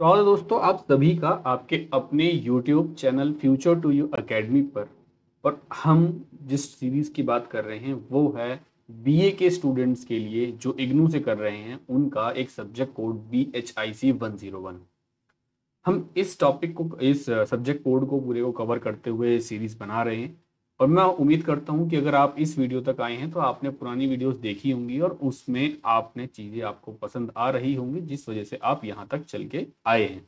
तो दोस्तों आप सभी का आपके अपने YouTube channel Future to You Academy पर। और हम जिस सीरीज की बात कर रहे हैं वो है बीए के स्टूडेंट्स के लिए जो इग्नू से कर रहे हैं उनका एक सब्जेक्ट कोड BHIC 101। हम इस टॉपिक को इस सब्जेक्ट कोड को पूरे को कवर करते हुए सीरीज बना रहे हैं। और मैं उम्मीद करता हूं कि अगर आप इस वीडियो तक आए हैं तो आपने पुरानी वीडियोस देखी होंगी और उसमें आपने चीज़ें आपको पसंद आ रही होंगी जिस वजह से आप यहाँ तक चल के आए हैं।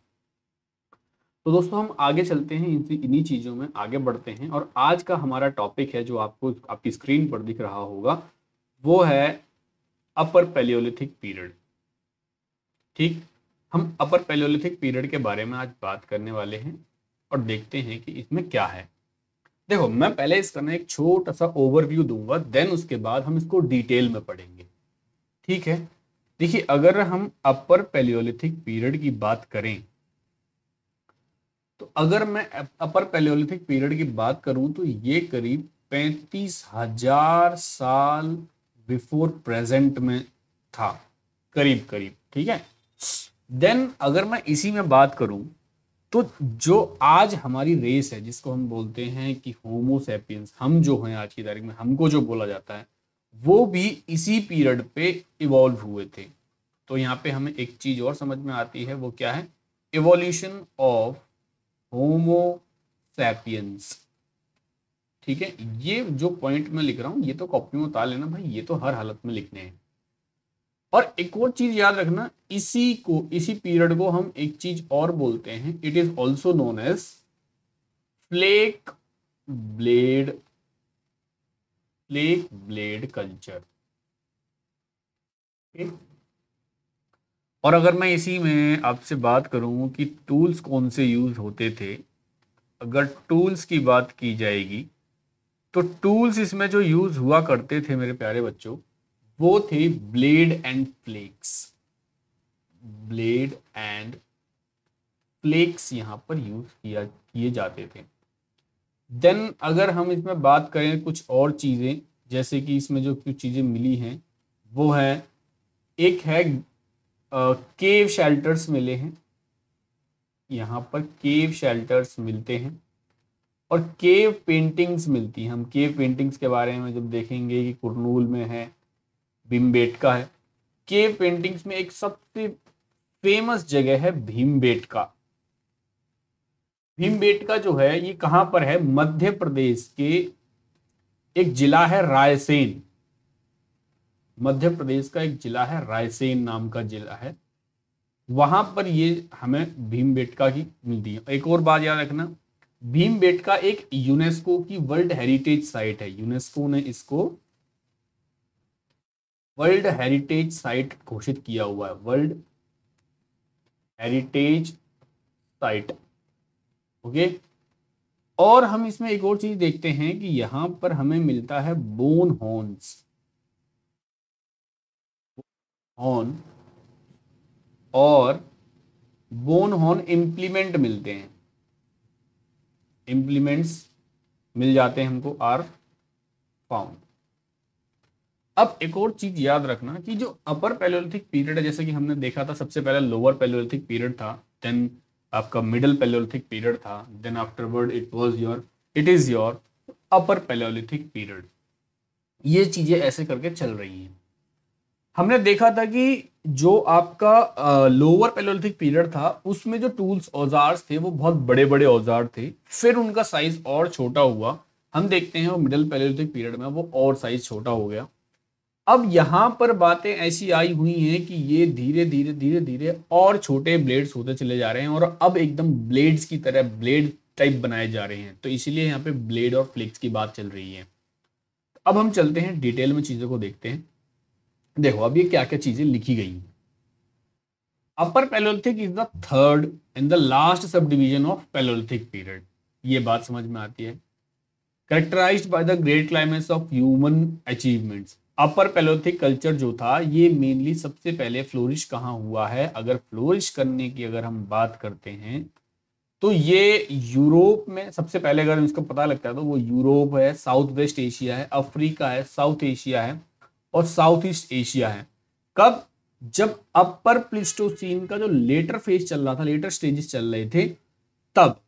तो दोस्तों हम आगे चलते हैं, इन्हीं चीज़ों में आगे बढ़ते हैं। और आज का हमारा टॉपिक है जो आपको आपकी स्क्रीन पर दिख रहा होगा वो है अपर पैलियोलिथिक पीरियड। ठीक, हम अपर पैलियोलिथिक पीरियड के बारे में आज बात करने वाले हैं और देखते हैं कि इसमें क्या है। देखो, मैं पहले इसका ना एक छोटा सा ओवरव्यू दूंगा, देन उसके बाद हम इसको डिटेल में पढ़ेंगे। ठीक है, देखिए अगर हम अपर पैलियोलिथिक पीरियड की बात करें तो अगर मैं अपर पैलियोलिथिक पीरियड की बात करूं तो ये करीब 35,000 साल बिफोर प्रेजेंट में था, करीब करीब। ठीक है, देन अगर मैं इसी में बात करूं तो जो आज हमारी रेस है जिसको हम बोलते हैं कि होमो सैपियंस, हम जो हैं आज की तारीख में हमको जो बोला जाता है वो भी इसी पीरियड पे इवॉल्व हुए थे। तो यहाँ पे हमें एक चीज और समझ में आती है, वो क्या है? Evolution of Homo sapiens. ठीक है, ये जो पॉइंट मैं लिख रहा हूं ये तो कॉपी में उतार लेना भाई, ये तो हर हालत में लिखने हैं। और एक और चीज याद रखना, इसी पीरियड को हम एक चीज और बोलते हैं, it is also known as flake blade culture. और अगर मैं इसी में आपसे बात करूं कि टूल्स कौन से यूज होते थे, अगर टूल्स की बात की जाएगी तो टूल्स इसमें जो यूज हुआ करते थे मेरे प्यारे बच्चों वो थे blade and flakes. Blade and flakes यहां पर यूज किए जाते थे। देन अगर हम इसमें बात करें कुछ और चीजें, जैसे कि इसमें जो कुछ चीजें मिली हैं वो है, एक है केव शेल्टर्स मिले हैं, यहाँ पर केव शेल्टर्स मिलते हैं और केव पेंटिंग्स मिलती हैं। हम केव पेंटिंग्स के बारे में जब देखेंगे कि कुरनूल में है, भीमबेटका है। केव पेंटिंग्स में एक सबसे फेमस जगह है भीमबेटका। भीमबेटका जो है ये कहां पर है? मध्य प्रदेश के एक जिला है रायसेन। मध्य प्रदेश का एक जिला है रायसेन नाम का जिला है, वहां पर ये हमें भीमबेटका की मिलती है। एक और बात याद रखना, भीमबेटका एक यूनेस्को की वर्ल्ड हेरिटेज साइट है। यूनेस्को ने इसको वर्ल्ड हेरिटेज साइट घोषित किया हुआ है, वर्ल्ड हेरिटेज साइट। ओके, और हम इसमें एक और चीज देखते हैं कि यहां पर हमें मिलता है बोन हॉर्न्स, हॉर्न और बोन हॉर्न इम्प्लीमेंट मिलते हैं, इम्प्लीमेंट्स मिल जाते हैं हमको, आर फाउंड। अब एक और चीज याद रखना कि जो अपर पैलियोलिथिक पीरियड है, जैसे कि हमने देखा था सबसे पहले लोअर पैलियोलिथिक पीरियड था, देन आपका मिडिल पैलियोलिथिक पीरियड था, then afterward it is your upper palaeolithic period. ये चीजें ऐसे करके चल रही हैं। हमने देखा था कि जो आपका लोअर पैलियोलिथिक पीरियड था उसमें जो टूल्स औजार्स थे वो बहुत बड़े बड़े औजार थे, फिर उनका साइज और छोटा हुआ। हम देखते हैं वो मिडिल पैलियोलिथिक पीरियड में वो और साइज छोटा हो गया। अब यहां पर बातें ऐसी आई हुई हैं कि ये धीरे धीरे धीरे धीरे और छोटे ब्लेड्स होते चले जा रहे हैं और अब एकदम ब्लेड्स की तरह ब्लेड टाइप बनाए जा रहे हैं। तो इसीलिए यहाँ पे ब्लेड और फ्लिक्स की बात चल रही है। अब हम चलते हैं डिटेल में, चीजों को देखते हैं। देखो अब ये क्या क्या चीजें लिखी गई हैं। Upper palaeolithic is the third and the last sub division of palaeolithic period. ये बात समझ में आती है। Characterised by the great climax of human achievements. Upper palaeolithic culture जो था ये मेनली सबसे पहले फ्लोरिश कहाँ हुआ है? अगर फ्लोरिश करने की अगर हम बात करते हैं तो ये यूरोप में सबसे पहले, अगर इसको पता लगता है तो वो यूरोप है, साउथ वेस्ट एशिया है, अफ्रीका है, साउथ एशिया है और साउथ ईस्ट एशिया है। कब? जब अपर प्लीस्टोसीन का जो लेटर फेज चल रहा था, लेटर स्टेजेस चल रहे थे तब,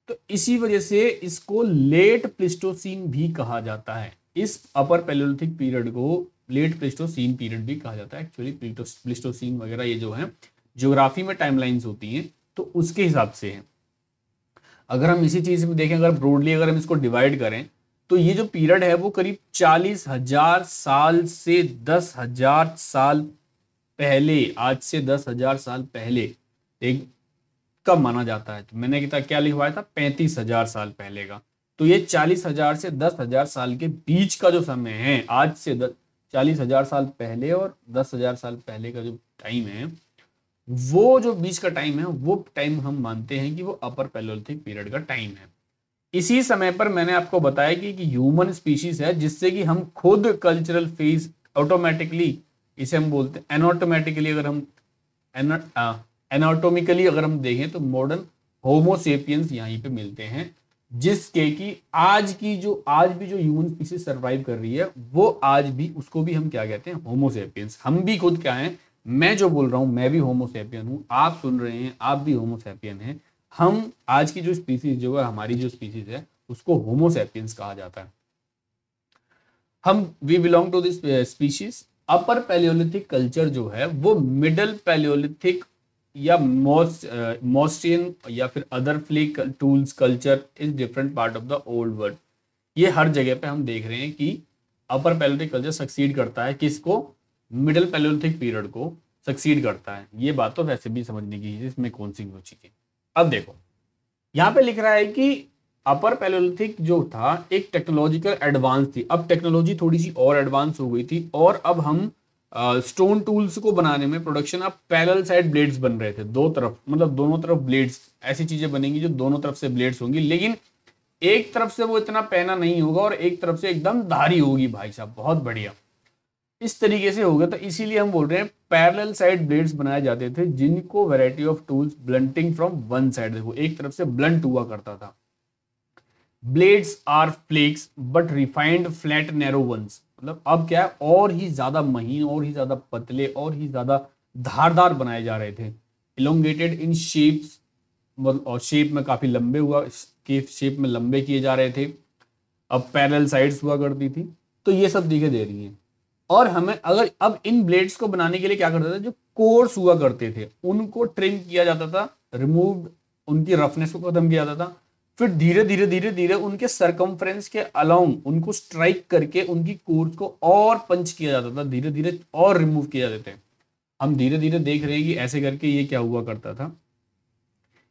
तो इसी वजह से इसको लेट प्लीस्टोसीन भी कहा जाता है। इस अपर पैलियोलिथिक पीरियड को लेट प्लीस्टोसीन पीरियड भी कहा जाता है। एक्चुअली प्लीस्टोसीन वगैरह ये जो है ज्योग्राफी में टाइमलाइंस होती हैं तो उसके हिसाब से है। अगर हम इसी चीज में देखें, अगर ब्रॉडली अगर हम इसको डिवाइड करें, तो ये जो पीरियड है वो करीब 40,000 साल से 10,000 साल पहले, आज से 10,000 साल पहले एक कब माना जाता है। तो मैंने क्या लिखवाया था, 35,000 साल पहले का। तो ये 40,000 से 10,000 साल के बीच का जो समय है, आज से 40,000 साल पहले और 10,000 साल पहले का जो टाइम है, वो जो बीच का टाइम है, वो टाइम हम मानते हैं कि वो अपर पैलियोलिथिक पीरियड का टाइम है। इसी समय पर मैंने आपको बताया कि ह्यूमन स्पीशीज है, जिससे कि हम खुद कल्चरल फेज ऑटोमेटिकली, इसे हम बोलते हैं एनाटोमेटिकली, अगर हम एनाटोमिकली अगर हम देखें तो मॉडर्न होमोसेपियंस यहीं पे मिलते हैं, जिसके कि आज भी जो ह्यूमन स्पीशीज सर्वाइव कर रही है, वो आज भी उसको भी हम क्या कहते हैं, होमोसेपियंस। हम भी खुद क्या हैं, मैं जो बोल रहा हूं मैं भी होमोसेपियन हूं, आप सुन रहे हैं आप भी होमोसेपियन हैं। हम आज की जो स्पीसीज जो है, हमारी जो स्पीसीज है, उसको होमोसेपियंस कहा जाता है। हम we belong to this species. Upper palaeolithic culture जो है वो मिडल पैलियोलिथिक या मोस्टियन या फिर other flake tools culture is different part of the old world. ये हर जगह पे हम देख रहे हैं कि अपर पैलियोलिथिक कल्चर सक्सीड करता है किसको, मिडिल पैलियोलिथिक पीरियड को सक्सीड करता है। ये बात तो वैसे भी समझने की है, इसमें कौन सी चीजें। अब देखो यहाँ पे लिख रहा है कि अपर पैलियोलिथिक जो था एक टेक्नोलॉजिकल एडवांस थी। अब टेक्नोलॉजी थोड़ी सी और एडवांस हो गई थी, और अब हम स्टोन टूल्स को बनाने में प्रोडक्शन अब पैरेलल साइड ब्लेड्स बन रहे थे, दो तरफ, मतलब दोनों तरफ ब्लेड्स, ऐसी चीजें बनेंगी जो दोनों तरफ से ब्लेड्स होंगी, लेकिन एक तरफ से वो इतना पैना नहीं होगा और एक तरफ से एकदम धारी होगी। भाई साहब बहुत बढ़िया, इस तरीके से होगा। तो इसीलिए हम बोल रहे हैं पैरेलल साइड ब्लेड्स बनाए जाते थे, जिनको variety of tools blunting from one side, देखो एक तरफ से ब्लंट हुआ करता था। Blades are flakes but refined flat narrow ones, मतलब अब क्या है, और ही ज्यादा महीन, और ही ज्यादा पतले, और ही ज्यादा धारदार बनाए जा रहे थे। इलोंगेटेड इन शेप्स, और शेप में काफी लंबे हुआ, के शेप में लंबे किए जा रहे थे। अब पैरेलल साइड्स हुआ करती थी। तो ये सब दिखे दे रही हैं। और हमें अगर अब इन ब्लेड्स को बनाने के लिए क्या करते थे, जो कोर्स हुआ करते थे उनको ट्रिम किया जाता था, रिमूव, उनकी रफनेस को खत्म किया जाता था। फिर धीरे धीरे धीरे धीरे उनके सरकमफ्रेंस के अलोंग उनको स्ट्राइक करके उनकी कोर्स को और पंच किया जाता था, धीरे धीरे और रिमूव किया जाते थे। हम धीरे धीरे देख रहे हैं कि ऐसे करके ये क्या हुआ करता था,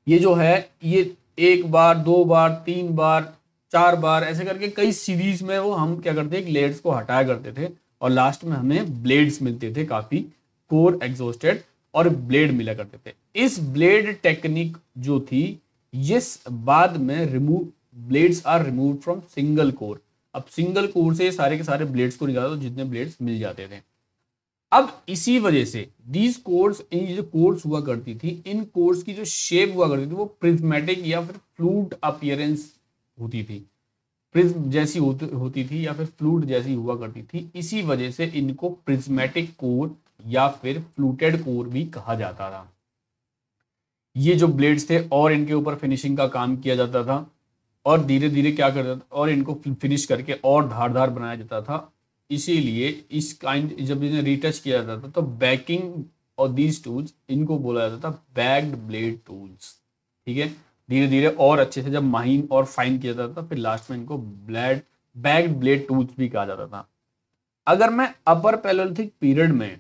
ये जो है ये एक बार, दो बार, तीन बार, चार बार, ऐसे करके कई सीरीज में वो हम क्या करते हैं, लेयर्स को हटाया करते थे, और लास्ट में हमें ब्लेड्स मिलते थे, काफी कोर एग्जॉस्टेड और ब्लेड मिला करते थे। इस ब्लेड टेक्निक जो थी, ये बाद में remove, blades are remove from single core. अब सिंगल कोर से सारे के सारे ब्लेड्स को निकाला तो जितने ब्लेड्स मिल जाते थे। अब इसी वजह से दीज कोर्स, इन जो कोर्स हुआ करती थी, इन कोर्स की जो शेप हुआ करती थी वो प्रिज्मेटिक या फिर फ्लूड अपीयरेंस होती थी, प्रिज्म जैसी होती थी या फिर फ्लूड जैसी हुआ करती थी। इसी वजह से इनको प्रिज्मेटिक कोर या फिर फ्लूटेड कोर भी कहा जाता था। ये जो ब्लेड्स थे और इनके ऊपर फिनिशिंग का काम किया जाता था, और धीरे धीरे क्या करता था, और इनको फिनिश करके और धारदार बनाया जाता था। इसीलिए इस काइंड जब इन्हें रीटच किया जाता था तो बैकिंग और दीज टूल्स, इनको बोला जाता था बैक्ड ब्लेड टूल्स। ठीक है, धीरे धीरे और अच्छे से जब महीन और फाइन किया जाता था, फिर लास्ट में इनको बैक्ड ब्लेड टूल्स भी कहा जाता था। अगर मैं अपर पैलियोलिथिक पीरियड में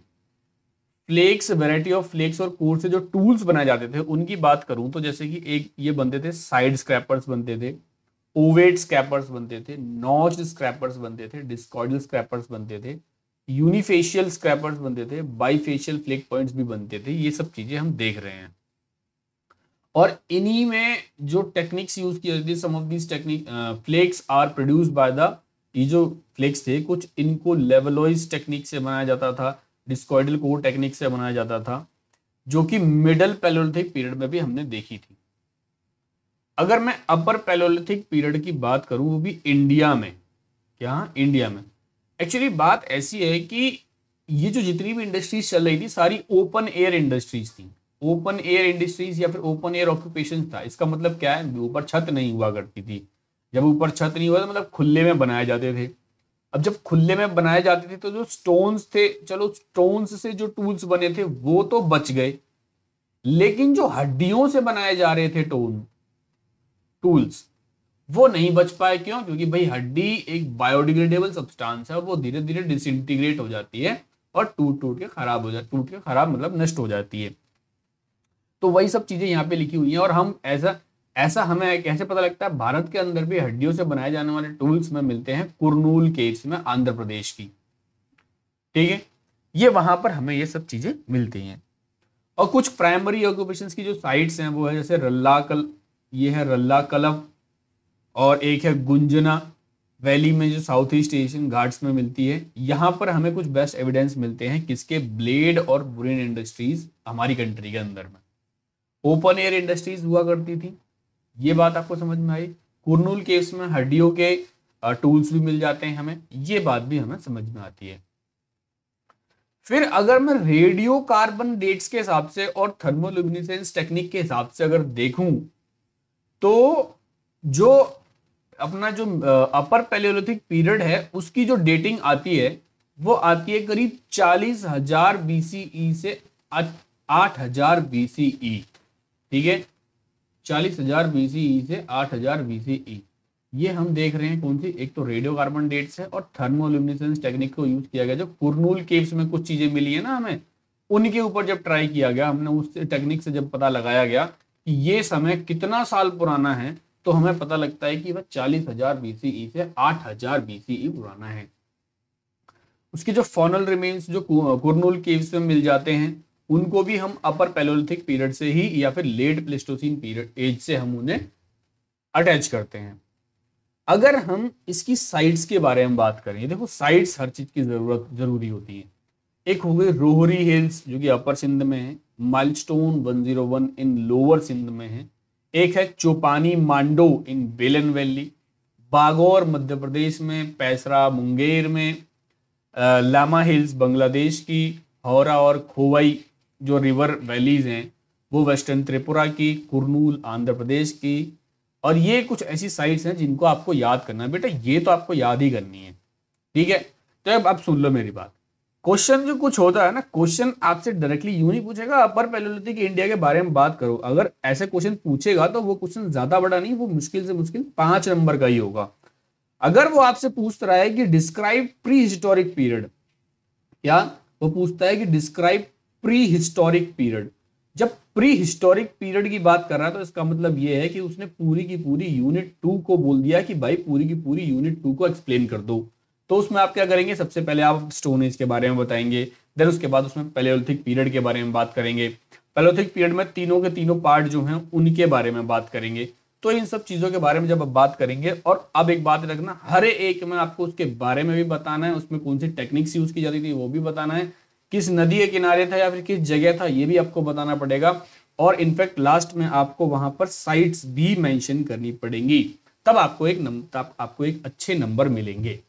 फ्लेक्स, वैरायटी ऑफ फ्लेक्स और कोर से जो टूल्स बनाए जाते थे उनकी बात करूं, तो जैसे कि एक ये बनते थे, साइड स्क्रैपर्स बनते थे, ओवेट स्क्रैपर्स बनते थे, नॉच्ड स्क्रैपर्स बनते थे, डिस्कॉइडल स्क्रैपर्स बनते थे, यूनिफेशियल स्क्रैपर्स बनते थे, बाईफेशियल फ्लेक पॉइंट्स भी बनते थे। ये सब चीजें हम देख रहे हैं। और इन्हीं में जो टेक्निक्स यूज की जाती थी, some of this technique flex are produce by the, ये जो फ्लेक्स थे कुछ, इनको लेवलॉइज टेक्निक से बनाया जाता था, डिस्कॉइडल कोर टेक्निक से बनाया जाता था, जो कि मिडल पैलियोलिथिक पीरियड में भी हमने देखी थी। अगर मैं अपर पैलियोलिथिक पीरियड की बात करूं, वो भी इंडिया में, क्या इंडिया में, एक्चुअली बात ऐसी है कि ये जो जितनी भी इंडस्ट्रीज चल रही थी सारी ओपन एयर इंडस्ट्रीज थी। ओपन एयर इंडस्ट्रीज या फिर ओपन एयर ऑक्यूपेशन था। इसका मतलब क्या है, ऊपर छत नहीं हुआ करती थी। जब ऊपर छत नहीं हुआ तो मतलब खुले में बनाए जाते थे। अब जब खुले में बनाए जाते थे तो जो स्टोन्स थे, चलो स्टोन्स से जो टूल्स बने थे वो तो बच गए, लेकिन जो हड्डियों से बनाए जा रहे थे टूल्स वो नहीं बच पाए। क्यों? क्योंकि भाई हड्डी एक बायोडिग्रेडेबल सब्सटेंस है, वो धीरे धीरे डिसइंटीग्रेट हो जाती है और टूट के खराब हो जाती, टूट के खराब मतलब नष्ट हो जाती है। तो वही सब चीजें यहाँ पे लिखी हुई हैं। और हम ऐसा हमें कैसे पता लगता है? भारत के अंदर भी हड्डियों से बनाए जाने वाले टूल्स में मिलते हैं कुरनूल केव्स में, आंध्र प्रदेश की। ठीक है, ये वहां पर हमें ये सब चीजें मिलती हैं। और कुछ प्राइमरी ऑक्यूपेशंस की जो साइट्स हैं वो है जैसे ये है रल्लाकलम, और एक है गुंजना वैली में जो साउथ ईस्ट एशियन घाट्स में मिलती है। यहाँ पर हमें कुछ बेस्ट एविडेंस मिलते हैं किसके? ब्लेड और बुरिन इंडस्ट्रीज हमारी कंट्री के अंदर में। ओपन एयर इंडस्ट्रीज हुआ करती थी, ये बात आपको समझ में आई। कुरनूल केव्स में हड्डियों के टूल्स भी मिल जाते हैं हमें, ये बात भी हमें समझ में आती है। फिर अगर मैं रेडियो कार्बन डेट्स के हिसाब से और थर्मोल्यूमिनेसेंस टेक्निक के हिसाब से अगर देखूं तो जो अपना जो अपर पैलियोलिथिक पीरियड है उसकी जो डेटिंग आती है वो आती है करीब 40,000 BCE से 8,000 BCE। ठीक है, 40,000 BCE से 8,000 BCE। ये हम देख रहे हैं कौन सी? एक तो रेडियो कार्बन डेट्स है और थर्मोल्यूमिनेसेंस टेक्निक को यूज किया गया। जो कुरनूल केव्स में कुछ चीजें मिली है ना हमें, उनके ऊपर जब ट्राई किया गया, हमने उस टेक्निक से जब पता लगाया गया कि ये समय कितना साल पुराना है, तो हमें पता लगता है कि वह 40,000 BCE से 8,000 BCE पुराना है। उसके जो फॉनल रिमेन्स जो कुरनूल केव्स में मिल जाते हैं उनको भी हम अपर पैलियोलिथिक पीरियड से ही या फिर लेट प्लेस्टोसीन पीरियड एज से हम उन्हें अटैच करते हैं। अगर हम इसकी साइट्स के बारे में बात करें, देखो साइट्स हर चीज की जरूरी होती है। एक हो गई रोहरी हिल्स जो कि अपर सिंध में है, माइलस्टोन 101 इन लोअर सिंध में है, एक है चोपानी मांडो इन बेलन वैली, बागौर मध्य प्रदेश में, पैसरा मुंगेर में, लामा हिल्स बांग्लादेश की, हौरा और खोवाई जो रिवर वैलीज हैं वो वेस्टर्न त्रिपुरा की, कुरनूल आंध्र प्रदेश की। और ये कुछ ऐसी साइट्स हैं जिनको आपको याद करना है बेटा, ये तो आपको याद ही करनी है। ठीक है, तो अब आप सुन लो मेरी बात। क्वेश्चन जो कुछ होता है ना, क्वेश्चन आपसे डायरेक्टली यूं नहीं पूछेगा अपर पैलियोलिथिक इंडिया के बारे में बात करो। अगर ऐसे क्वेश्चन पूछेगा तो वो क्वेश्चन ज्यादा बड़ा नहीं, वो मुश्किल से मुश्किल 5 नंबर का ही होगा। अगर वो आपसे पूछ रहा है कि डिस्क्राइब प्री हिस्टोरिक पीरियड, क्या वो पूछता है कि डिस्क्राइब प्री हिस्टोरिक पीरियड, जब प्री हिस्टोरिक पीरियड की बात कर रहा है तो इसका मतलब ये है कि उसने पूरी की पूरी यूनिट 2 को बोल दिया कि भाई पूरी की पूरी यूनिट 2 को एक्सप्लेन कर दो। तो उसमें आप क्या करेंगे? सबसे पहले आप स्टोन एज के बारे में बताएंगे, देन उसके बाद उसमें पैलियोलिथिक पीरियड के बारे में बात करेंगे। पैलियोलिथिक पीरियड में तीनों के तीनों पार्ट जो हैं उनके बारे में बात करेंगे। तो इन सब चीजों के बारे में जब आप बात करेंगे, और अब एक बात रखना, हर एक में आपको उसके बारे में भी बताना है, उसमें कौन सी टेक्निक्स यूज की जाती थी वो भी बताना है, किस नदी के किनारे था या फिर किस जगह था ये भी आपको बताना पड़ेगा। और इनफैक्ट लास्ट में आपको वहां पर साइट्स भी मेंशन करनी पड़ेंगी, तब आपको एक अच्छे नंबर मिलेंगे।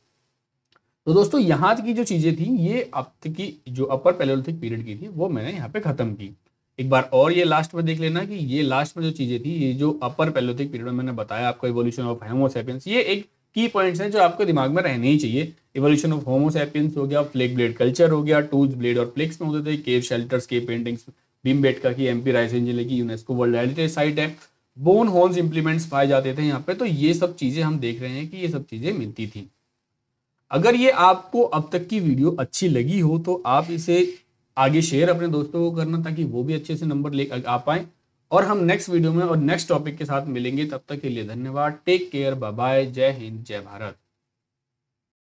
तो दोस्तों यहाँ की जो चीजें थी ये आपकी जो अपर पैलियोलिथिक पीरियड की थी वो मैंने यहाँ पे खत्म की। एक बार और ये लास्ट में देख लेना कि ये लास्ट में जो चीजें थी, ये जो अपर पैलियोलिथिक पीरियड में मैंने बताया आपको इवोल्यूशन ऑफ होमो सैपियंस, ये एक की पॉइंट्स हैं जो आपके दिमाग में रहने ही चाहिए। इवोल्यूशन ऑफ होमो सैपियंस हो गया, फ्लेक ब्लेड कल्चर हो गया, टूल्स ब्लेड और फ्लेक्स में होते थे, केव शेल्टर्स, केव पेंटिंग्स, भीमबेटका की, एमपी रायसेन जिले की यूनेस्को वर्ल्ड हेरिटेज साइट है, बोन होन्स इंप्लीमेंट्स पाए जाते थे यहाँ पे। तो ये सब चीजें हम देख रहे हैं कि ये सब चीजें मिलती थी। अगर ये आपको अब तक की वीडियो अच्छी लगी हो तो आप इसे आगे शेयर अपने दोस्तों को करना ताकि वो भी अच्छे से नंबर ले आ पाए। और हम नेक्स्ट वीडियो में और नेक्स्ट टॉपिक के साथ मिलेंगे, तब तक के लिए धन्यवाद, टेक केयर, बाय बाय, जय हिंद, जय भारत।